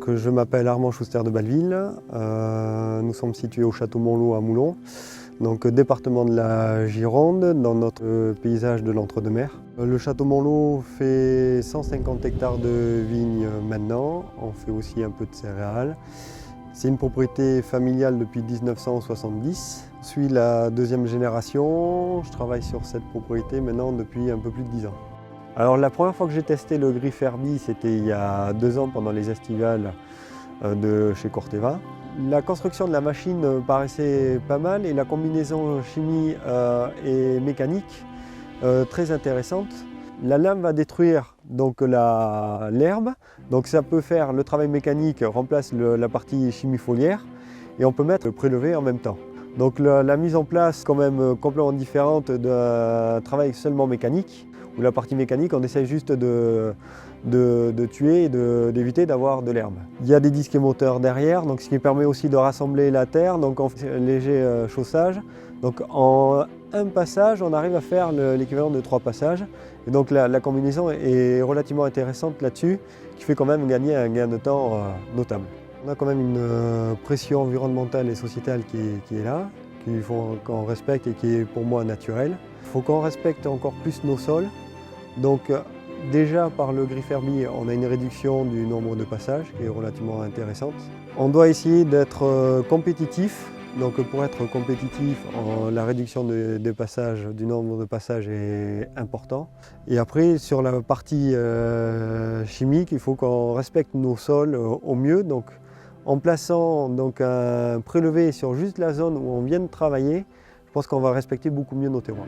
Donc, je m'appelle Armand Schuster de Belleville. Nous sommes situés au Château Monlot à Moulon, donc département de la Gironde, dans notre paysage de l'Entre-deux-Mers. Le Château Monlot fait 150 hectares de vignes maintenant. On fait aussi un peu de céréales. C'est une propriété familiale depuis 1970. Je suis la deuxième génération. Je travaille sur cette propriété maintenant depuis un peu plus de 10 ans. Alors la première fois que j'ai testé le griffe Herbie, c'était il y a 2 ans pendant les estivales de chez Corteva. La construction de la machine paraissait pas mal et la combinaison chimie et mécanique très intéressante. La lame va détruire donc l'herbe, donc ça peut faire le travail mécanique, remplace la partie chimie foliaire et on peut mettre le prélevé en même temps. Donc la mise en place quand même complètement différente d'un travail seulement mécanique, où la partie mécanique on essaie juste de tuer et d'éviter d'avoir de l'herbe. Il y a des disques émoteurs derrière, donc ce qui permet aussi de rassembler la terre, donc on fait un léger chaussage. Donc en un passage, on arrive à faire l'équivalent de 3 passages. Et donc la combinaison est relativement intéressante là-dessus, qui fait quand même gagner un gain de temps notable. On a quand même une pression environnementale et sociétale qui est là, qu'il faut qu'on respecte et qui est pour moi naturelle. Il faut qu'on respecte encore plus nos sols. Donc déjà par le griffe Herbie, on a une réduction du nombre de passages qui est relativement intéressante. On doit essayer d'être compétitif. Donc pour être compétitif, la réduction des passages, du nombre de passages est important. Et après sur la partie chimique, il faut qu'on respecte nos sols au mieux. Donc en plaçant donc, un prélevé sur juste la zone où on vient de travailler, je pense qu'on va respecter beaucoup mieux nos terroirs.